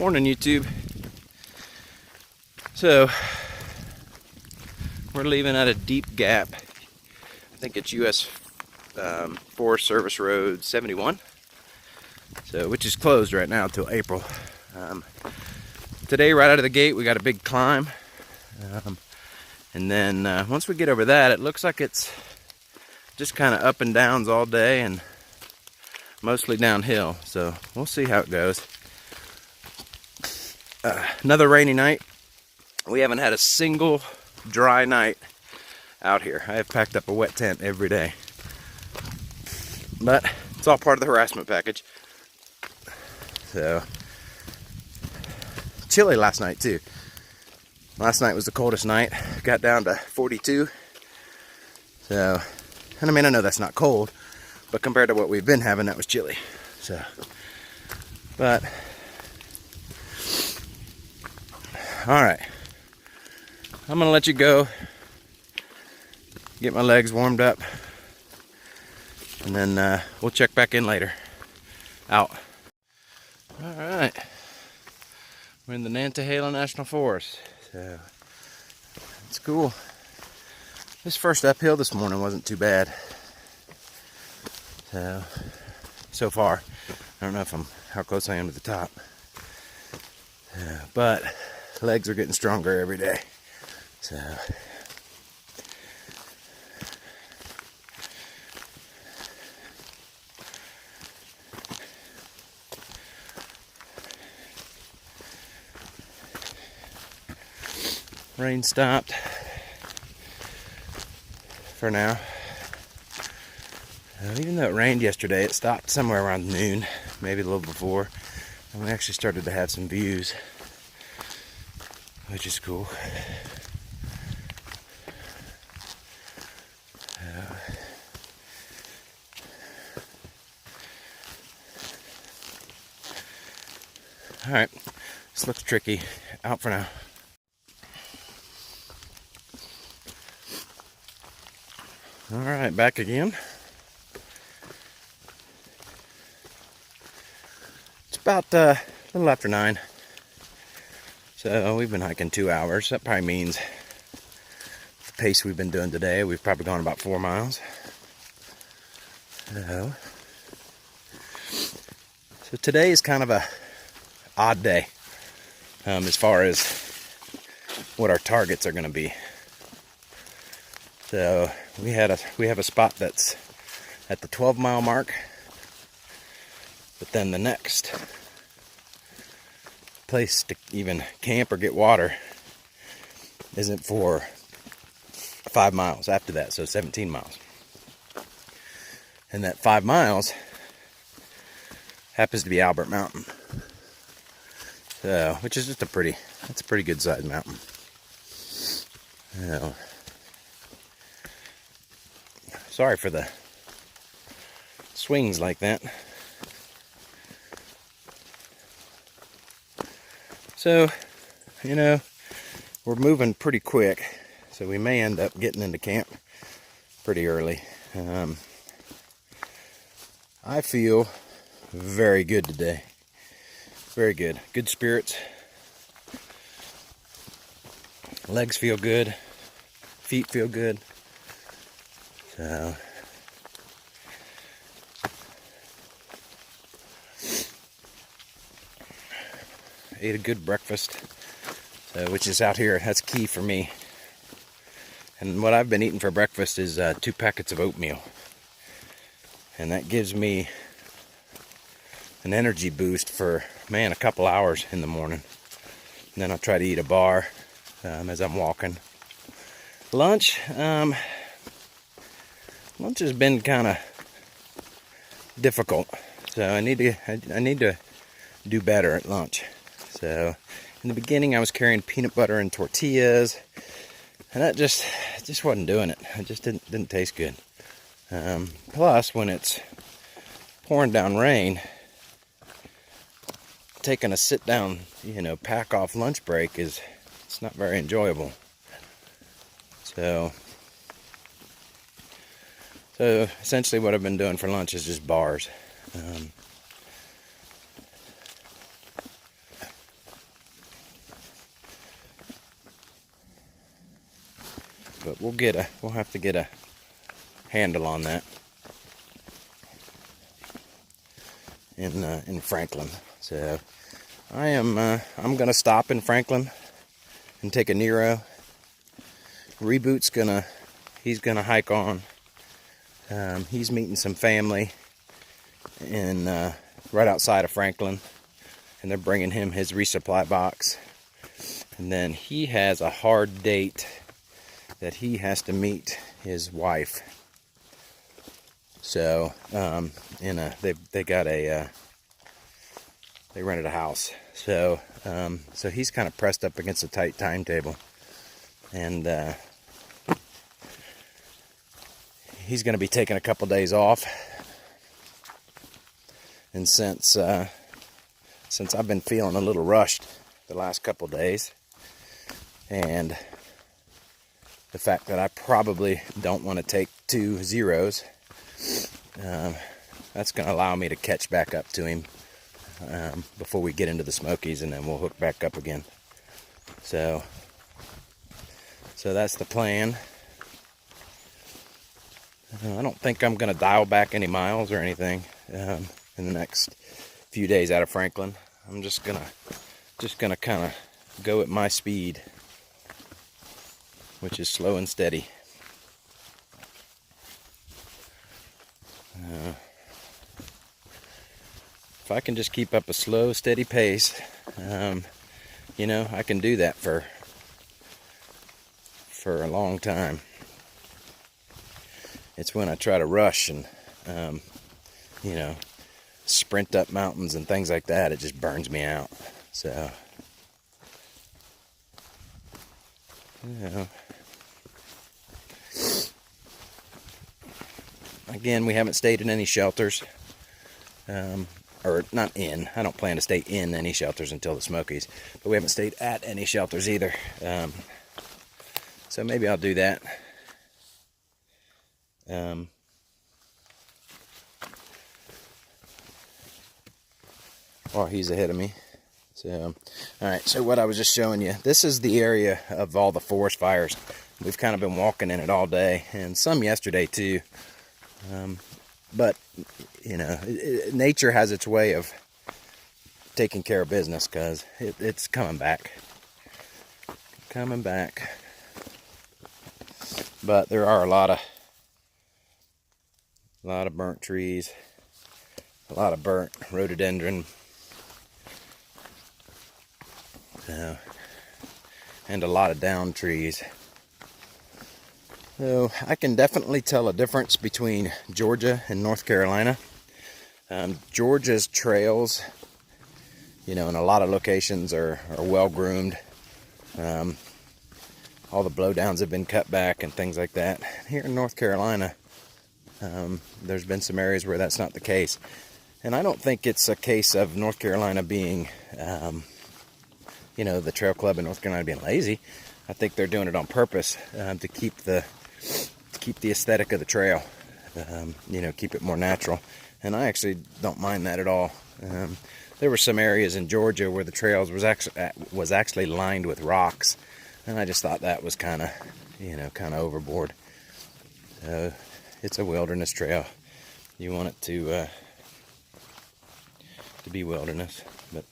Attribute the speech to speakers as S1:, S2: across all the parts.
S1: Morning, YouTube. So we're leaving at a deep gap. I think it's US Forest Service Road 71, so which is closed right now until April. Today, right out of the gate, we got a big climb, and then once we get over that, it looks like it's just kind of up and downs all day and mostly downhill. So we'll see how it goes. Another rainy night. We haven't had a single dry night out here. I have packed up a wet tent every day, but it's all part of the harassment package. So chilly last night too. Last night was the coldest night. Got down to 42. So, and I mean, I know that's not cold, but compared to what we've been having, that was chilly. So, but all right, I'm gonna let you go, get my legs warmed up, and then we'll check back in later. Out. All right, we're in the Nantahala National Forest, so it's cool. This first uphill this morning wasn't too bad. So far, I don't know how close I am to the top, but legs are getting stronger every day. So rain stopped for now. Even though it rained yesterday, it stopped somewhere around noon, maybe a little before, and we actually started to have some views, which is cool. All right, this looks tricky. Out for now. All right, back again. It's about a little after 9. So we've been hiking 2 hours. That probably means the pace we've been doing today, we've probably gone about 4 miles. So today is kind of a odd day as far as what our targets are going to be. So we have a spot that's at the 12-mile mark, but then the next place to even camp or get water isn't for 5 miles after that, so 17 miles. And that 5 miles happens to be Albert Mountain, so which is just that's a pretty good sized mountain. Sorry for the swings like that. So, we're moving pretty quick, so we may end up getting into camp pretty early. I feel very good today. Very good. Good spirits. Legs feel good. Feet feel good. So ate a good breakfast, which is out here. That's key for me. And what I've been eating for breakfast is 2 packets of oatmeal, and that gives me an energy boost for a couple hours in the morning. And then I'll try to eat a bar as I'm walking. Lunch has been kind of difficult, so I need to do better at lunch. So in the beginning, I was carrying peanut butter and tortillas, and that just wasn't doing it. It just didn't taste good. Plus, when it's pouring down rain, taking a sit down, pack off lunch break it's not very enjoyable. So essentially what I've been doing for lunch is just bars. but we'll have to get a handle on that in Franklin. So I'm gonna stop in Franklin and take a Nero. Reboot's he's gonna hike on. He's meeting some family in right outside of Franklin, and they're bringing him his resupply box. And then he has a hard date that he has to meet his wife. So they rented a house. So so he's kind of pressed up against a tight timetable, and he's going to be taking a couple days off. And since I've been feeling a little rushed the last couple days, and the fact that I probably don't want to take 2 zeros, that's going to allow me to catch back up to him before we get into the Smokies, and then we'll hook back up again. So that's the plan. I don't think I'm going to dial back any miles or anything in the next few days out of Franklin. I'm just gonna kind of go at my speed, which is slow and steady. If I can just keep up a slow, steady pace, you know, I can do that for a long time. It's when I try to rush and, you know, sprint up mountains and things like that, it just burns me out. So, you know. Again, we haven't stayed in any shelters. Or not in. I don't plan to stay in any shelters until the Smokies. But we haven't stayed at any shelters either. So maybe I'll do that. While he's ahead of me. So, alright, so what I was just showing you, this is the area of all the forest fires. We've kind of been walking in it all day, and some yesterday too. But, you know, nature has its way of taking care of business, because it's coming back. Coming back. But there are a lot of burnt trees, a lot of burnt rhododendron, and a lot of down trees. So I can definitely tell a difference between Georgia and North Carolina. Georgia's trails, you know, in a lot of locations are well groomed. All the blowdowns have been cut back and things like that. Here in North Carolina, there's been some areas where that's not the case. And I don't think it's a case of North Carolina being, you know, the trail club in North Carolina being lazy. I think they're doing it on purpose to keep the aesthetic of the trail, you know, keep it more natural. And I actually don't mind that at all. There were some areas in Georgia where the trails was actually lined with rocks, and I just thought that was kind of, you know, kind of overboard. It's a wilderness trail. You want it to be wilderness. But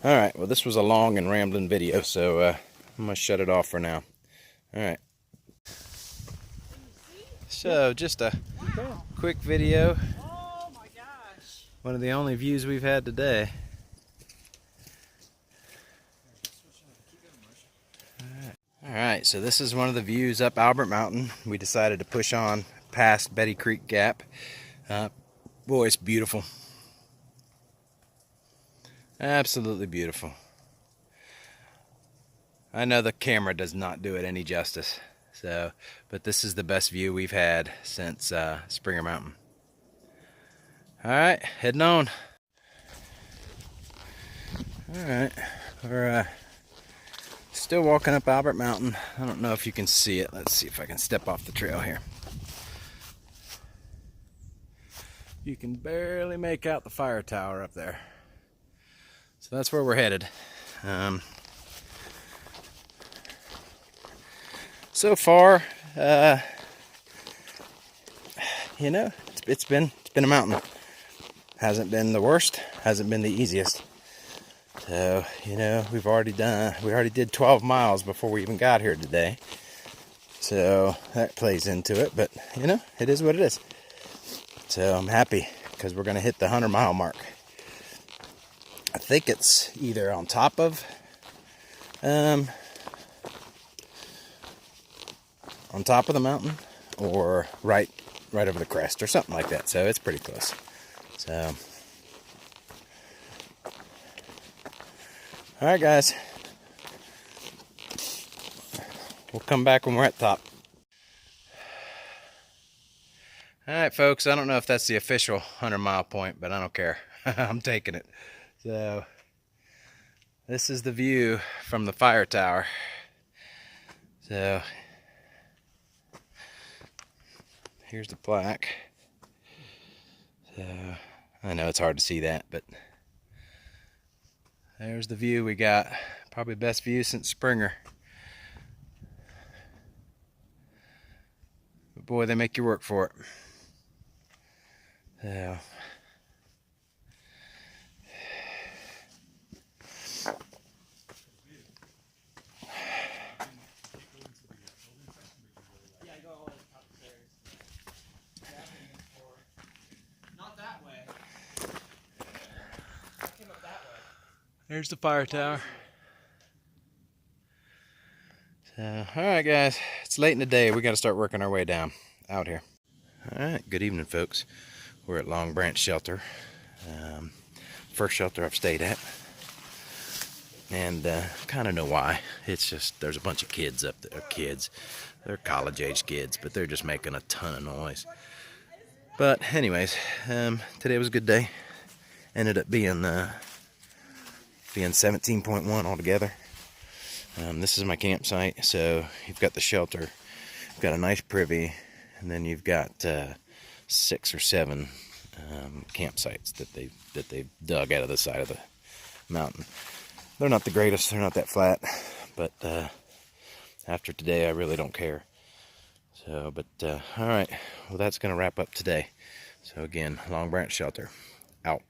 S1: all right, well, this was a long and rambling video, so I'm gonna shut it off for now. All right. So just a quick video.
S2: Oh my gosh.
S1: One of the only views we've had today. Alright, so this is one of the views up Albert Mountain. We decided to push on past Betty Creek Gap. Boy, it's beautiful. Absolutely beautiful. I know the camera does not do it any justice. So, but this is the best view we've had since Springer Mountain. Alright, heading on. Alright, we're still walking up Albert Mountain. I don't know if you can see it. Let's see if I can step off the trail here. You can barely make out the fire tower up there. So that's where we're headed. So so far, you know, it's been a mountain. Hasn't been the worst, hasn't been the easiest. So, you know, we already did 12 miles before we even got here today. So that plays into it, but you know, it is what it is. So I'm happy because we're going to hit the 100-mile mark. I think it's either on top of the mountain or right over the crest or something like that. So it's pretty close. So all right, guys, we'll come back when we're at the top. All right, folks, I don't know if that's the official 100-mile point, but I don't care. I'm taking it. So this is the view from the fire tower. So here's the plaque. So I know it's hard to see that, but there's the view we got. Probably best view since Springer. But boy, they make you work for it. So there's the fire tower. So, alright guys, it's late in the day. We got to start working our way down out here. Alright, good evening folks. We're at Long Branch Shelter. First shelter I've stayed at. And kind of know why. It's just there's a bunch of kids up there. They're college age kids, but they're just making a ton of noise. But anyways, today was a good day. Ended up being 17.1 altogether. This is my campsite. So you've got the shelter, you've got a nice privy, and then you've got 6 or 7 campsites that they've dug out of the side of the mountain. They're not the greatest. They're not that flat, but after today, I really don't care. So, but all right. Well, that's going to wrap up today. So again, Long Branch Shelter, out.